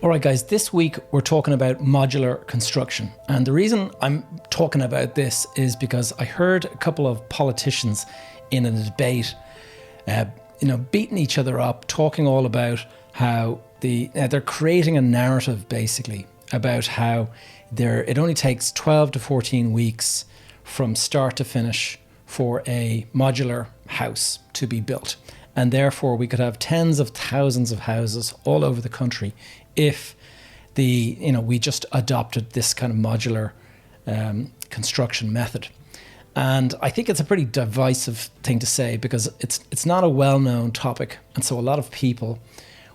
All right, guys, this week we're talking about modular construction. And the reason I'm talking about this is because I heard a couple of politicians in a debate, beating each other up, talking all about how they're creating a narrative, basically, about how it only takes 12 to 14 weeks from start to finish for a modular house to be built. And therefore, we could have tens of thousands of houses all over the country if we just adopted this kind of modular construction method. And I think it's a pretty divisive thing to say because it's not a well-known topic. And so a lot of people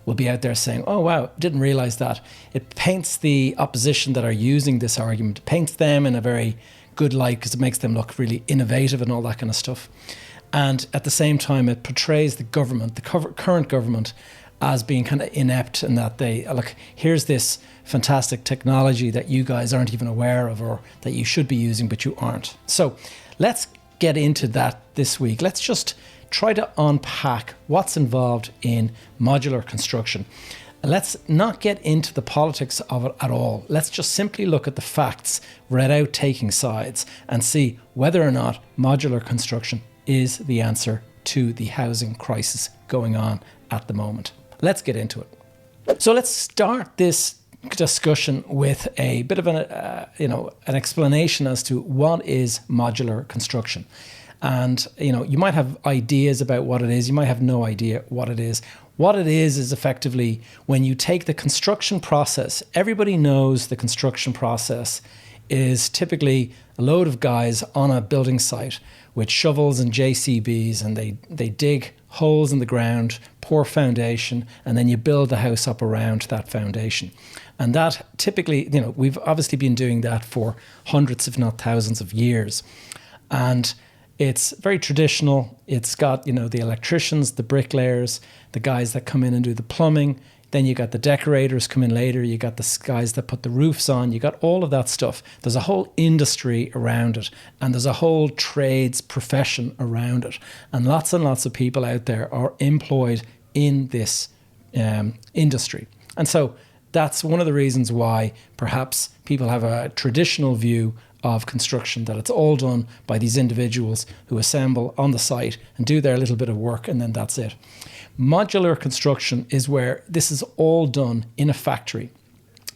will be out there saying, oh, wow, didn't realize that. It paints the opposition that are using this argument, paints them in a very good light because it makes them look really innovative and all that kind of stuff. And at the same time, it portrays the government, the current government, as being kind of inept and that they, look, here's this fantastic technology that you guys aren't even aware of or that you should be using, but you aren't. So let's get into that this week. Let's just try to unpack what's involved in modular construction. Let's not get into the politics of it at all. Let's just simply look at the facts without taking sides and see whether or not modular construction is the answer to the housing crisis going on at the moment. Let's get into it. So let's start this discussion with a bit of an explanation as to what is modular construction. And, you might have ideas about what it is. You might have no idea what it is. What it is effectively when you take the construction process. Everybody knows the construction process is typically a load of guys on a building site with shovels and JCBs, and they dig holes in the ground, pour foundation, and then you build the house up around that foundation. And that typically, we've obviously been doing that for hundreds, if not thousands of years. And it's very traditional. It's got, the electricians, the bricklayers, the guys that come in and do the plumbing. Then you got the decorators come in later. You got the guys that put the roofs on. You got all of that stuff. There's a whole industry around it. And there's a whole trades profession around it. And lots of people out there are employed in this industry. And so that's one of the reasons why perhaps people have a traditional view of construction, that it's all done by these individuals who assemble on the site and do their little bit of work, and then that's it. Modular construction is where this is all done in a factory.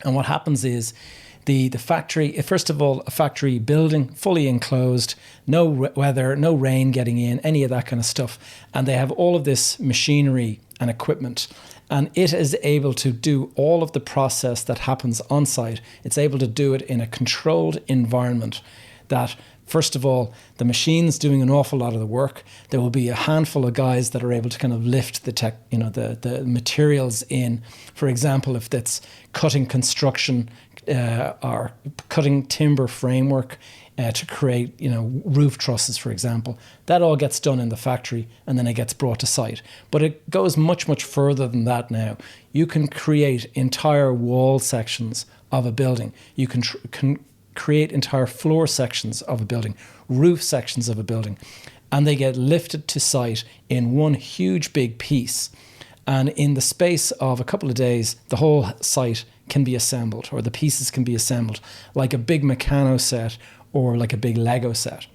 And what happens is the factory, first of all, a factory building, fully enclosed, no weather, no rain getting in, any of that kind of stuff. And they have all of this machinery and equipment. And it is able to do all of the process that happens on site. It's able to do it in a controlled environment that, first of all, the machine's doing an awful lot of the work. There will be a handful of guys that are able to kind of lift the materials in. For example, if that's cutting construction or cutting timber framework to create, roof trusses, for example. That all gets done in the factory and then it gets brought to site. But it goes much, much further than that now. You can create entire wall sections of a building. You can create entire floor sections of a building, roof sections of a building, and they get lifted to site in one huge big piece. And in the space of a couple of days, the whole site can be assembled, or the pieces can be assembled like a big Meccano set or like a big Lego set.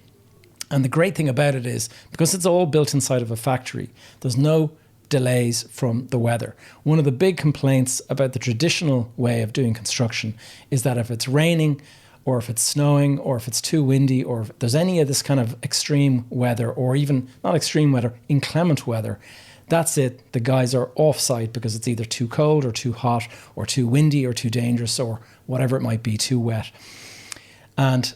And the great thing about it is, because it's all built inside of a factory, there's no delays from the weather. One of the big complaints about the traditional way of doing construction is that if it's raining, or if it's snowing, or if it's too windy, or if there's any of this kind of extreme weather, or even not extreme weather, inclement weather, that's it. The guys are off-site because it's either too cold or too hot or too windy or too dangerous or whatever it might be, too wet. And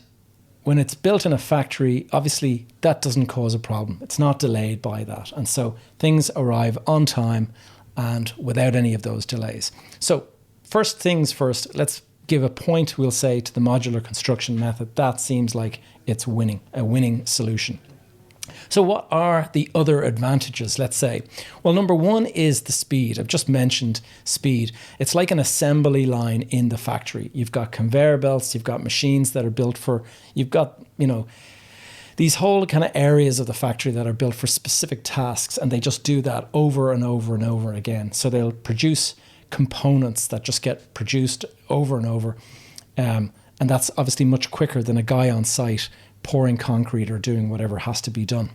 when it's built in a factory, obviously that doesn't cause a problem. It's not delayed by that. And so things arrive on time and without any of those delays. So first things first, let's give a point, we'll say, to the modular construction method. That seems like it's winning, a winning solution. So what are the other advantages, let's say? Well, number one is the speed. I've just mentioned speed. It's like an assembly line in the factory. You've got conveyor belts, you've got machines that are built for, you've got, these whole kind of areas of the factory that are built for specific tasks, and they just do that over and over and over again. So they'll produce components that just get produced over and over. And that's obviously much quicker than a guy on site pouring concrete or doing whatever has to be done.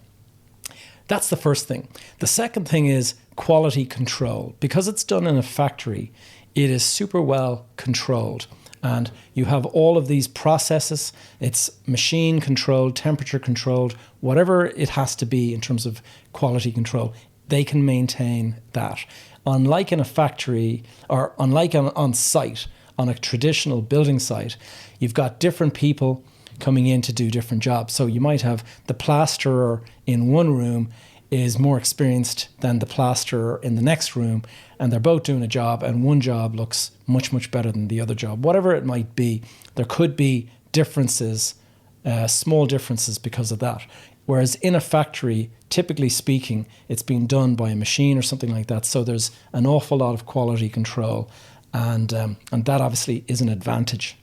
That's the first thing. The second thing is quality control. Because it's done in a factory, it is super well controlled. And you have all of these processes. It's machine controlled, temperature controlled, whatever it has to be in terms of quality control, they can maintain that. Unlike in a factory, or unlike on site, on a traditional building site, you've got different people coming in to do different jobs. So you might have the plasterer in one room is more experienced than the plasterer in the next room, and they're both doing a job, and one job looks much, much better than the other job. Whatever it might be, there could be differences, small differences because of that. Whereas in a factory, typically speaking, it's been done by a machine or something like that. So there's an awful lot of quality control, and that obviously is an advantage.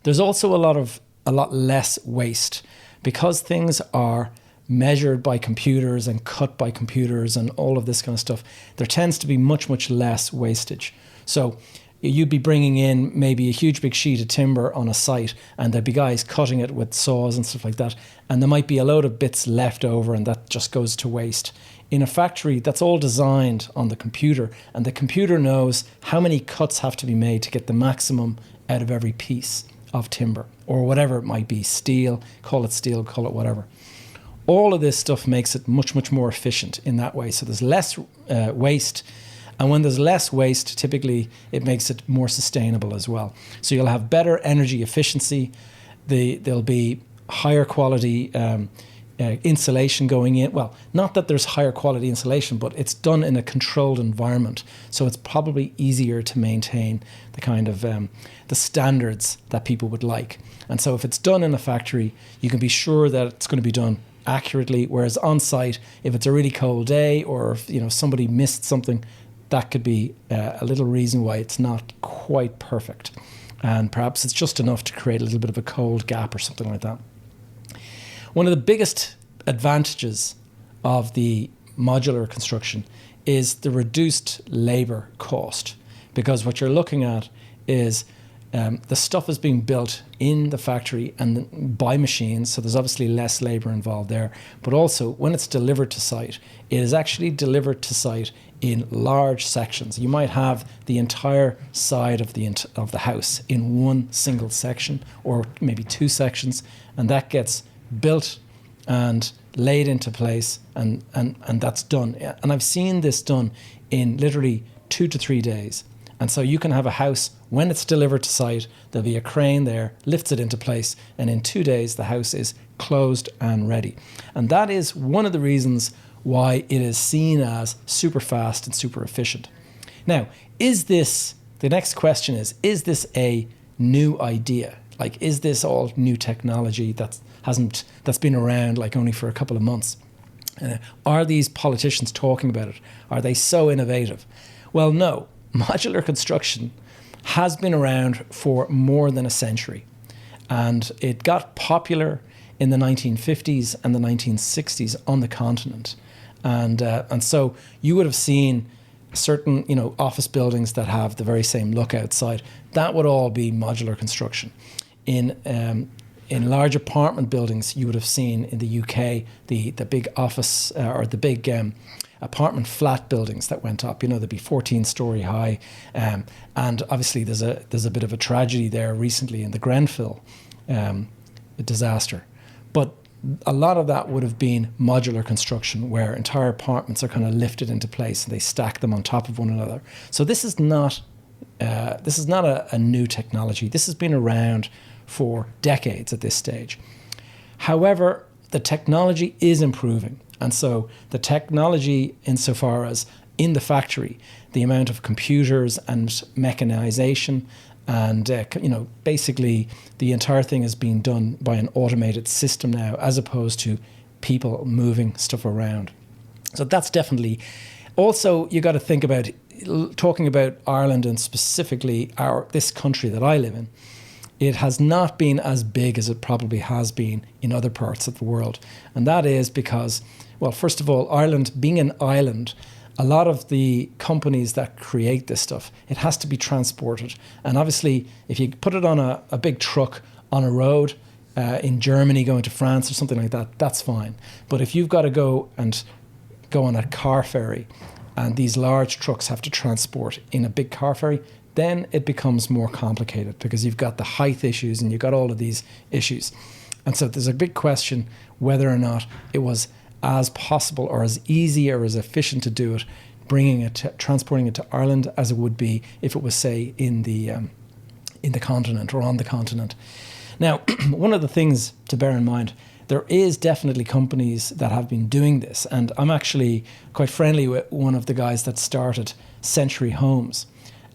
There's also a lot less waste because things are measured by computers and cut by computers and all of this kind of stuff. There tends to be much, much less wastage. So you'd be bringing in maybe a huge big sheet of timber on a site, and there'd be guys cutting it with saws and stuff like that, and there might be a load of bits left over, and that just goes to waste. In a factory, that's all designed on the computer, and the computer knows how many cuts have to be made to get the maximum out of every piece of timber, or whatever it might be, steel, call it whatever. All of this stuff makes it much, much more efficient in that way. So there's less waste. And when there's less waste, typically it makes it more sustainable as well. So you'll have better energy efficiency. There'll be higher quality insulation going in. Well, not that there's higher quality insulation, but it's done in a controlled environment. So it's probably easier to maintain the kind of the standards that people would like. And so if it's done in a factory, you can be sure that it's going to be done accurately. Whereas on site, if it's a really cold day, or if somebody missed something, that could be a little reason why it's not quite perfect. And perhaps it's just enough to create a little bit of a cold gap or something like that. One of the biggest advantages of the modular construction is the reduced labor cost, because what you're looking at is the stuff is being built in the factory and by machines, so there's obviously less labor involved there. But also, when it's delivered to site, it is actually delivered to site in large sections. You might have the entire side of the house in one single section, or maybe two sections, and that gets built and laid into place, and that's done. And I've seen this done in literally 2 to 3 days. And so you can have a house, when it's delivered to site, there'll be a crane there, lifts it into place, and in 2 days the house is closed and ready. And that is one of the reasons why it is seen as super fast and super efficient. Now, the next question is this a new idea? Like, is this all new technology that's been around like only for a couple of months? Are these politicians talking about it? Are they so innovative? Well, no. Modular construction has been around for more than a century, and it got popular in the 1950s and the 1960s on the continent. And so you would have seen certain office buildings that have the very same look outside. That would all be modular construction. In large apartment buildings, you would have seen in the UK the big office or the big apartment flat buildings that went up. There'd be 14-story high, and obviously there's a bit of a tragedy there recently in the Grenfell disaster. But a lot of that would have been modular construction, where entire apartments are kind of lifted into place and they stack them on top of one another. So this is not a new technology. This has been around for decades at this stage. However, the technology is improving. And so the technology, insofar as in the factory, the amount of computers and mechanization and basically the entire thing is being done by an automated system now, as opposed to people moving stuff around. So that's definitely. Also, you got to think about, talking about Ireland and specifically this country that I live in, it has not been as big as it probably has been in other parts of the world. And that is because, well, first of all, Ireland being an island a lot of the companies that create this stuff, it has to be transported. And obviously, if you put it on a big truck on a road in Germany going to France or something like that, that's fine. But if you've got to go on a car ferry, and these large trucks have to transport in a big car ferry, then it becomes more complicated because you've got the height issues and you've got all of these issues. And so there's a big question whether or not it was as possible or as easy or as efficient to do it, transporting it to Ireland as it would be if it was, say, in the continent or on the continent. Now, one of the things to bear in mind, there is definitely companies that have been doing this, and I'm actually quite friendly with one of the guys that started Century Homes.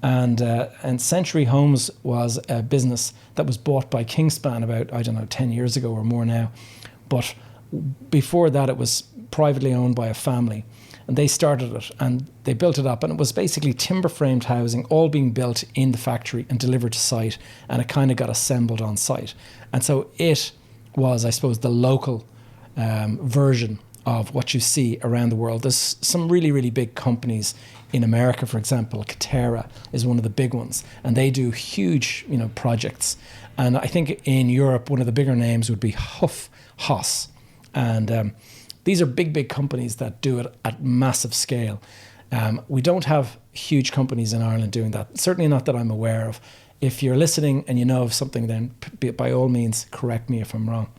And Century Homes was a business that was bought by Kingspan about, 10 years ago or more now. But before that, it was privately owned by a family. And they started it and they built it up. And it was basically timber framed housing, all being built in the factory and delivered to site. And it kind of got assembled on site. And so it was, I suppose, the local version of what you see around the world. There's some really, really big companies in America, for example. Katerra is one of the big ones, and they do huge, projects. And I think in Europe, one of the bigger names would be Hoss. And these are big, big companies that do it at massive scale. We don't have huge companies in Ireland doing that. Certainly not that I'm aware of. If you're listening and you know of something, then by all means, correct me if I'm wrong.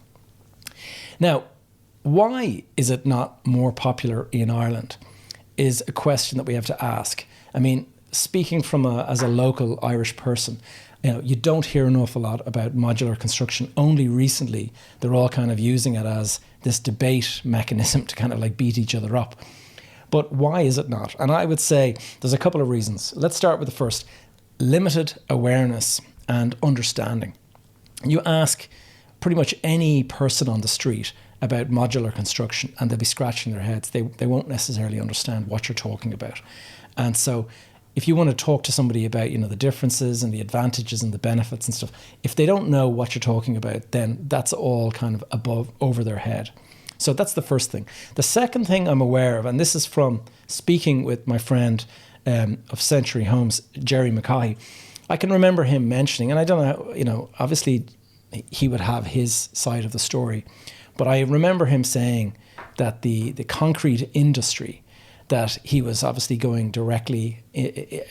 Now, why is it not more popular in Ireland is a question that we have to ask. I mean, speaking as a local Irish person, you don't hear an awful lot about modular construction. Only recently, they're all kind of using it as this debate mechanism to kind of like beat each other up. But why is it not? And I would say there's a couple of reasons. Let's start with the first. Limited awareness and understanding. You ask pretty much any person on the street about modular construction and they'll be scratching their heads. They won't necessarily understand what you're talking about. And so if you want to talk to somebody about, the differences and the advantages and the benefits and stuff, if they don't know what you're talking about, then that's all kind of over their head. So that's the first thing. The second thing I'm aware of, and this is from speaking with my friend of Century Homes, Jerry McCaughey, I can remember him mentioning, and I don't know, obviously he would have his side of the story, but I remember him saying that the concrete industry that he was obviously going directly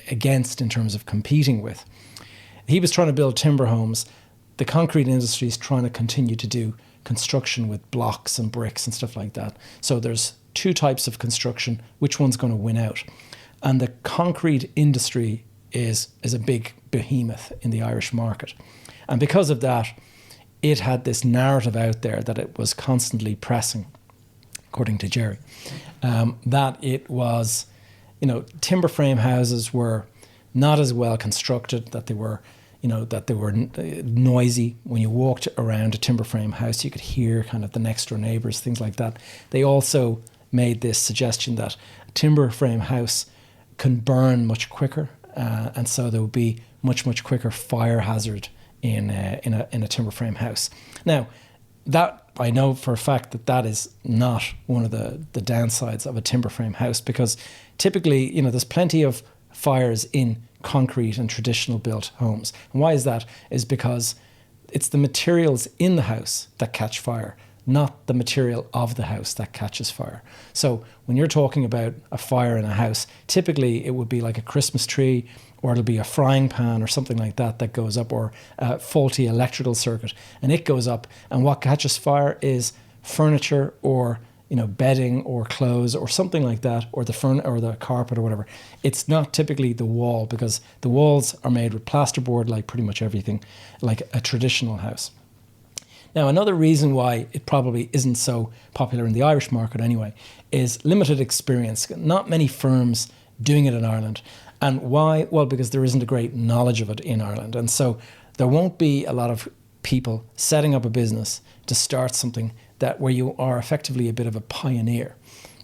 against in terms of competing with, he was trying to build timber homes. The concrete industry is trying to continue to do construction with blocks and bricks and stuff like that. So there's two types of construction. Which one's going to win out? And the concrete industry is a big behemoth in the Irish market. And because of that, it had this narrative out there that it was constantly pressing, according to Jerry, that it was, timber frame houses were not as well constructed, that they were noisy. When you walked around a timber frame house, you could hear kind of the next door neighbours, things like that. They also made this suggestion that a timber frame house can burn much quicker, and so there would be much quicker fire hazard in a timber frame house. Now, that I know for a fact that is not one of the downsides of a timber frame house, because typically, there's plenty of fires in concrete and traditional built homes. And why is that? Is because it's the materials in the house that catch fire, not the material of the house that catches fire. So when you're talking about a fire in a house, typically it would be like a Christmas tree, or it'll be a frying pan or something like that goes up, or a faulty electrical circuit, and it goes up. And what catches fire is furniture or bedding or clothes or something like that, or the carpet or whatever. It's not typically the wall, because the walls are made with plasterboard, like pretty much everything, like a traditional house. Now, another reason why it probably isn't so popular in the Irish market anyway is limited experience. Not many firms doing it in Ireland. And why? Well, because there isn't a great knowledge of it in Ireland. And so there won't be a lot of people setting up a business to start something where you are effectively a bit of a pioneer,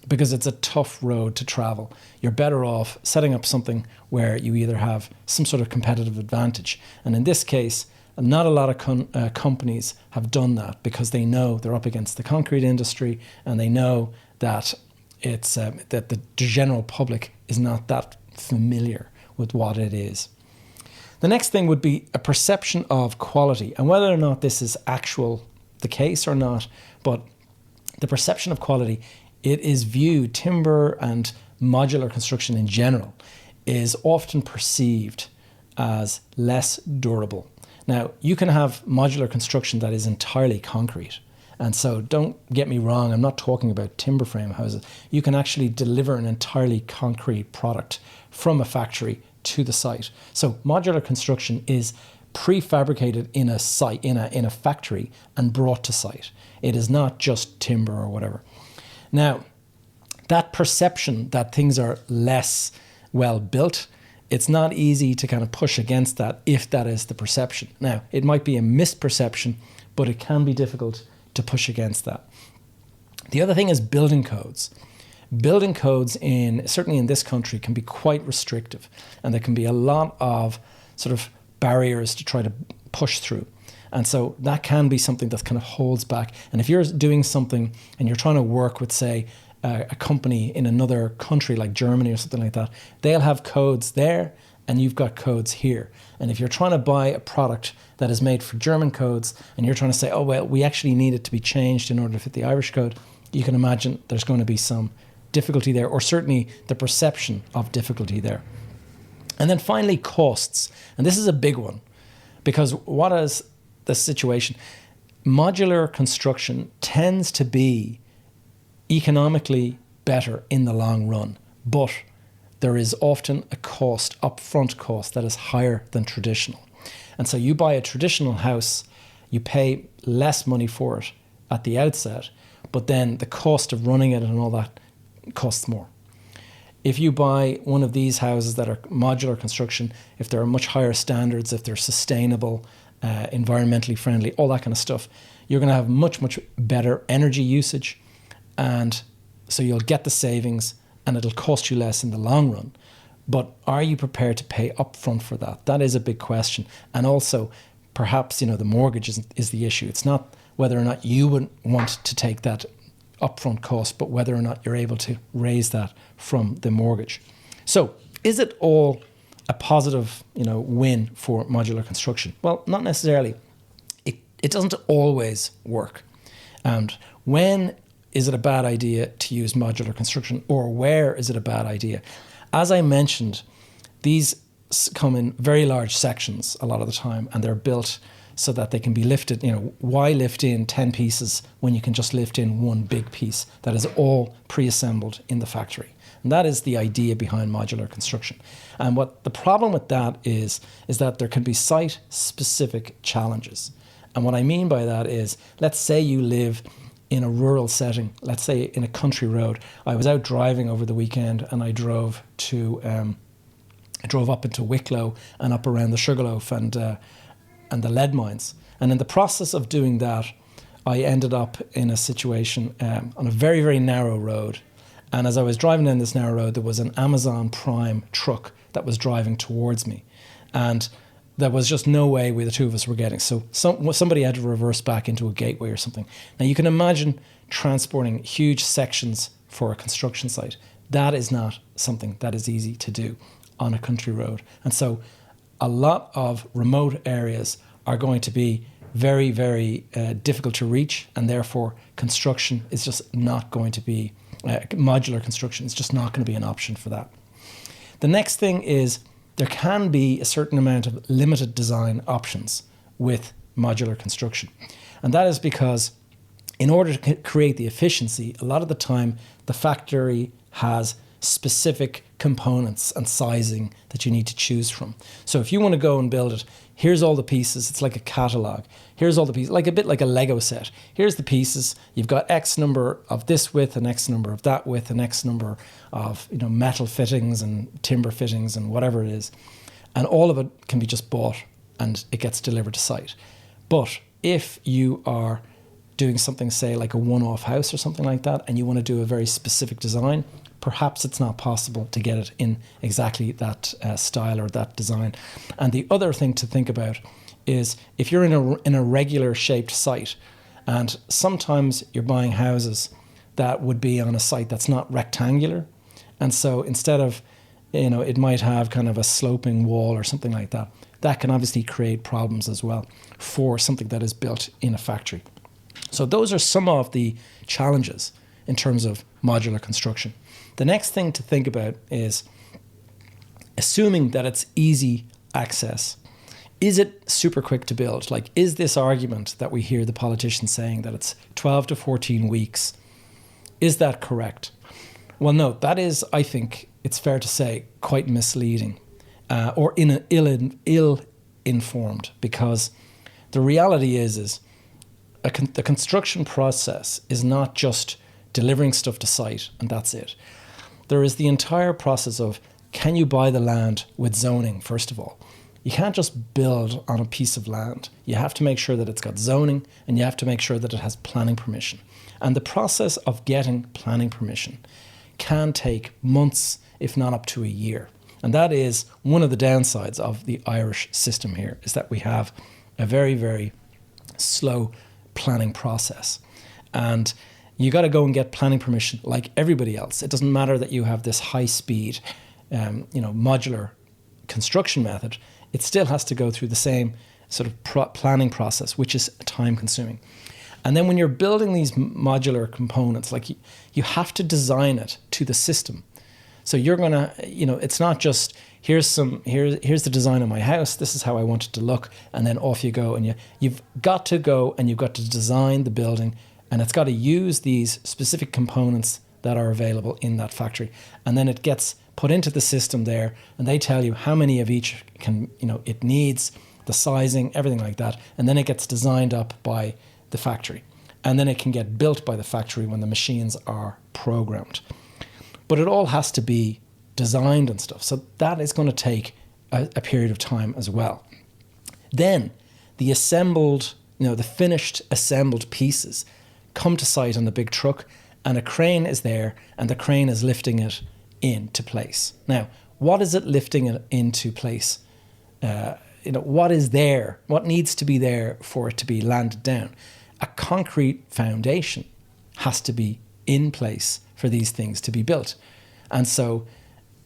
because it's a tough road to travel. You're better off setting up something where you either have some sort of competitive advantage. And in this case, not a lot of companies have done that, because they know they're up against the concrete industry, and they know that it's that the general public is not that familiar with what it is. The next thing would be a perception of quality, and whether or not this is the case or not, but the perception of quality, it is viewed, timber and modular construction in general is often perceived as less durable. Now, you can have modular construction that is entirely concrete. And so don't get me wrong, I'm not talking about timber frame houses. You can actually deliver an entirely concrete product from a factory to the site. So modular construction is prefabricated in a site, in a factory, and brought to site. It is not just timber or whatever. Now, that perception that things are less well built, it's not easy to kind of push against that if that is the perception. Now, it might be a misperception, but it can be difficult to push against that. The other thing is building codes. Building codes certainly in this country can be quite restrictive, and there can be a lot of sort of barriers to try to push through. And so that can be something that kind of holds back. And if you're doing something and you're trying to work with, say, a company in another country like Germany or something like that, they'll have codes there and you've got codes here. And if you're trying to buy a product that is made for German codes and you're trying to say, oh, well, we actually need it to be changed in order to fit the Irish code, you can imagine there's going to be some difficulty there, or certainly the perception of difficulty there. And then finally, costs. And this is a big one, because what is the situation? Modular construction tends to be economically better in the long run, but there is often a cost, upfront cost, that is higher than traditional. And so you buy a traditional house, you pay less money for it at the outset, but then the cost of running it and all that costs more. If you buy one of these houses that are modular construction, if there are much higher standards, if they're sustainable, environmentally friendly, all that kind of stuff, you're going to have much, much better energy usage. And so you'll get the savings and it'll cost you less in the long run. But are you prepared to pay upfront for that? That is a big question. And also, perhaps, the mortgage is the issue. It's not whether or not you would want to take that upfront cost, but whether or not you're able to raise that from the mortgage. So is it all a positive, win for modular construction? Well, not necessarily. It doesn't always work. And when is it a bad idea to use modular construction, or where is it a bad idea? As I mentioned, these come in very large sections a lot of the time, and they're built so that they can be lifted. Why lift in 10 pieces when you can just lift in one big piece that is all pre-assembled in the factory? And that is the idea behind modular construction. And what the problem with that is that there can be site-specific challenges. And what I mean by that is, let's say you live in a rural setting, let's say in a country road. I was out driving over the weekend and I drove up into Wicklow and up around the Sugarloaf and the lead mines. And in the process of doing that, I ended up in a situation on a very, very narrow road. And as I was driving down this narrow road, there was an Amazon Prime truck that was driving towards me. And there was just no way the two of us were getting. So somebody had to reverse back into a gateway or something. Now you can imagine transporting huge sections for a construction site. That is not something that is easy to do on a country road. And so a lot of remote areas are going to be very, very difficult to reach, and therefore construction is just not going to be, modular construction is just not going to be an option for that. The next thing is there can be a certain amount of limited design options with modular construction. And that is because in order to create the efficiency, a lot of the time the factory has specific components and sizing that you need to choose from. So if you want to go and build it, here's all the pieces. It's like a catalog. Here's all the pieces, like a bit like a Lego set. Here's the pieces. You've got X number of this width, and X number of that width, and X number of metal fittings and timber fittings and whatever it is. And all of it can be just bought and it gets delivered to site. But if you are doing something, say, like a one-off house or something like that, and you want to do a very specific design, perhaps it's not possible to get it in exactly that style or that design. And the other thing to think about is if you're in a regular shaped site, and sometimes you're buying houses that would be on a site that's not rectangular. And so instead of, it might have kind of a sloping wall or something like that. That can obviously create problems as well for something that is built in a factory. So those are some of the challenges in terms of modular construction. The next thing to think about is assuming that it's easy access. Is it super quick to build? Like, is this argument that we hear the politicians saying that it's 12 to 14 weeks, is that correct? Well, no, that is, I think it's fair to say, quite misleading or ill-informed, because the reality is the construction process is not just delivering stuff to site and that's it. There is the entire process of, can you buy the land with zoning, first of all? You can't just build on a piece of land. You have to make sure that it's got zoning, and you have to make sure that it has planning permission. And the process of getting planning permission can take months, if not up to a year. And that is one of the downsides of the Irish system here, is that we have a very, very slow planning process. And you got to go and get planning permission like everybody else. It doesn't matter that you have this high speed, modular construction method. It still has to go through the same sort of planning process, which is time consuming. And then when you're building these modular components, like you have to design it to the system. So you're going to, it's not just here's the design of my house, this is how I want it to look, and then off you go. And you've got to go and you've got to design the building, and it's got to use these specific components that are available in that factory. And then it gets put into the system there, and they tell you how many of each it needs, the sizing, everything like that. And then it gets designed up by the factory. And then it can get built by the factory when the machines are programmed. But it all has to be designed and stuff. So that is going to take a period of time as well. Then the assembled, the finished assembled pieces come to site on the big truck, and a crane is there, and the crane is lifting it into place. Now, what is it lifting it into place? What is there? What needs to be there for it to be landed down? A concrete foundation has to be in place for these things to be built. And so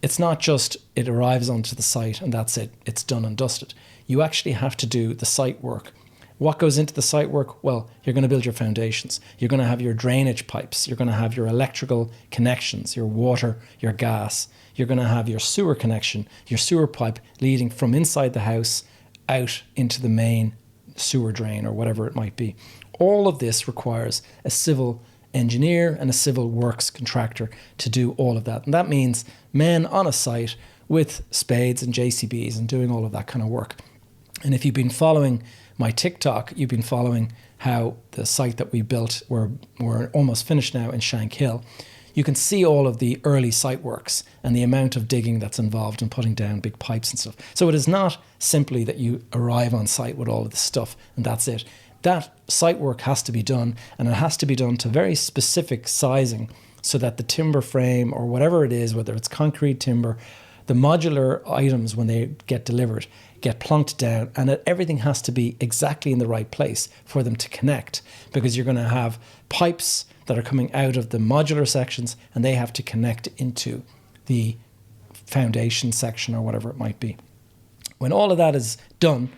it's not just it arrives onto the site and that's it, it's done and dusted. You actually have to do the site work. What goes into the site work? Well, you're going to build your foundations. You're going to have your drainage pipes. You're going to have your electrical connections, your water, your gas. You're going to have your sewer connection, your sewer pipe leading from inside the house out into the main sewer drain or whatever it might be. All of this requires a civil engineer and a civil works contractor to do all of that. And that means men on a site with spades and JCBs and doing all of that kind of work. And if you've been following my TikTok, you've been following how the site that we built, we're almost finished now in Shankill. You can see all of the early site works and the amount of digging that's involved in putting down big pipes and stuff. So it is not simply that you arrive on site with all of the stuff and that's it. That site work has to be done, and it has to be done to very specific sizing so that the timber frame or whatever it is, whether it's concrete, timber, the modular items when they get delivered get plunked down, and everything has to be exactly in the right place for them to connect, because you're going to have pipes that are coming out of the modular sections and they have to connect into the foundation section or whatever it might be. When all of that is done,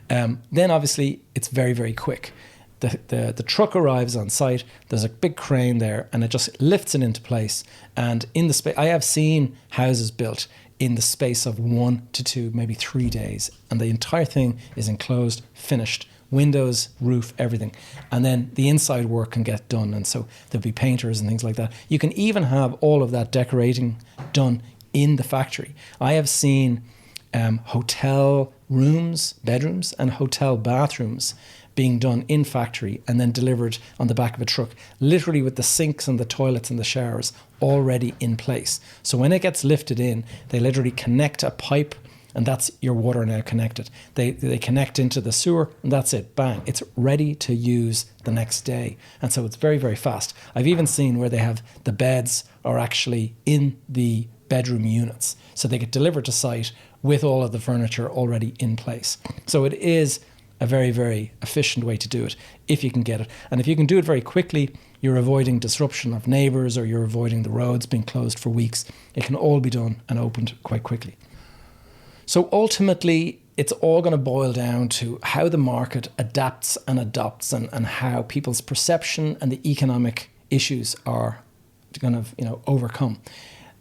then obviously it's very, very quick. The truck arrives on site, there's a big crane there, and it just lifts it into place. And in the space, I have seen houses built in the space of 1 to 2, maybe 3 days, and the entire thing is enclosed, finished, windows, roof, everything. And then the inside work can get done, and so there'll be painters and things like that. You can even have all of that decorating done in the factory. I have seen hotel rooms, bedrooms, and hotel bathrooms being done in factory and then delivered on the back of a truck, literally with the sinks and the toilets and the showers already in place. So when it gets lifted in, they literally connect a pipe, and that's your water now connected. They connect into the sewer, and that's it, bang. It's ready to use the next day. And so it's very, very fast. I've even seen where they have the beds are actually in the bedroom units. So they get delivered to site with all of the furniture already in place. So it is a very, very efficient way to do it if you can get it. And if you can do it very quickly, you're avoiding disruption of neighbours, or you're avoiding the roads being closed for weeks. It can all be done and opened quite quickly. So ultimately, it's all going to boil down to how the market adapts and adopts, and how people's perception and the economic issues are going to overcome.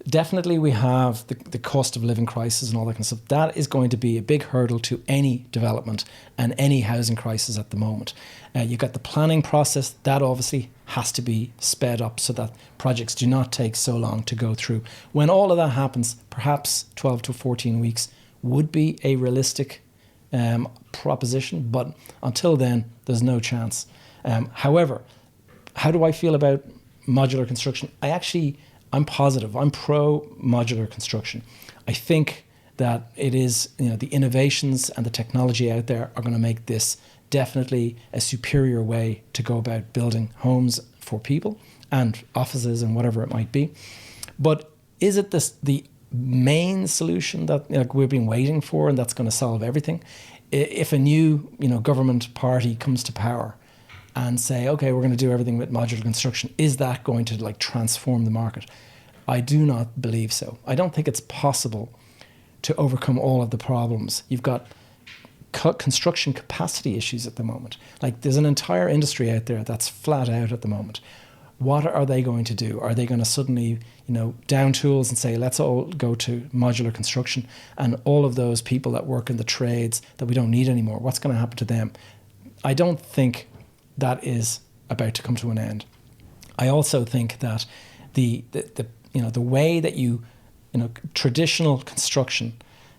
Definitely we have the cost of living crisis and all that kind of stuff. That is going to be a big hurdle to any development and any housing crisis at the moment. You've got the planning process. That obviously has to be sped up so that projects do not take so long to go through. When all of that happens, perhaps 12 to 14 weeks would be a realistic proposition, but until then, there's no chance. However, how do I feel about modular construction? I'm positive. I'm pro modular construction. I think that it is, the innovations and the technology out there are going to make this definitely a superior way to go about building homes for people and offices and whatever it might be. But is it the main solution that we've been waiting for and that's going to solve everything? If a new government party comes to power and say, okay, we're going to do everything with modular construction, is that going to transform the market? I do not believe so. I don't think it's possible to overcome all of the problems. You've got construction capacity issues at the moment. There's an entire industry out there that's flat out at the moment. What are they going to do? Are they going to suddenly, down tools and say, let's all go to modular construction, and all of those people that work in the trades that we don't need anymore, what's going to happen to them? I don't think that is about to come to an end. I also think that the way that traditional construction,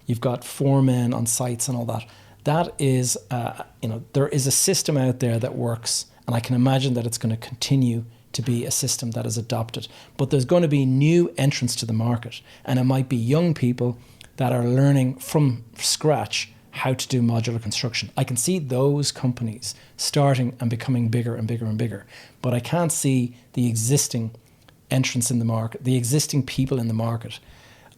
you've got foremen on sites and all that. That is, there is a system out there that works, and I can imagine that it's going to continue to be a system that is adopted. But there's going to be new entrants to the market, and it might be young people that are learning from scratch how to do modular construction. I can see those companies starting and becoming bigger and bigger and bigger, but I can't see the existing entrants in the market, the existing people in the market.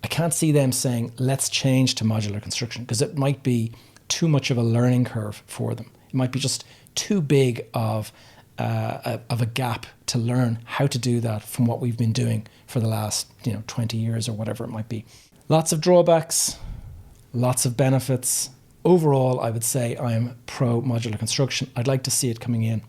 I can't see them saying, let's change to modular construction, because it might be too much of a learning curve for them. It might be just too big of a gap to learn how to do that from what we've been doing for the last 20 years or whatever it might be. Lots of drawbacks, lots of benefits. Overall, I would say I am pro modular construction. I'd like to see it coming in,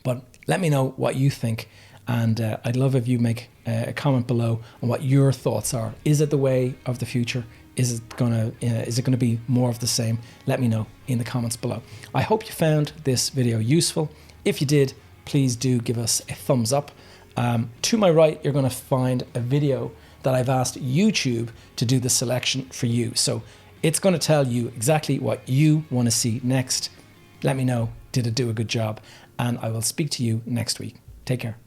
but let me know what you think, and I'd love if you make a comment below on what your thoughts are. Is it the way of the future? Is it gonna be more of the same? Let me know in the comments below. I hope you found this video useful. If you did, please do give us a thumbs up. To my right, you're going to find a video that I've asked YouTube to do the selection for you. So it's going to tell you exactly what you want to see next. Let me know, did it do a good job? And I will speak to you next week. Take care.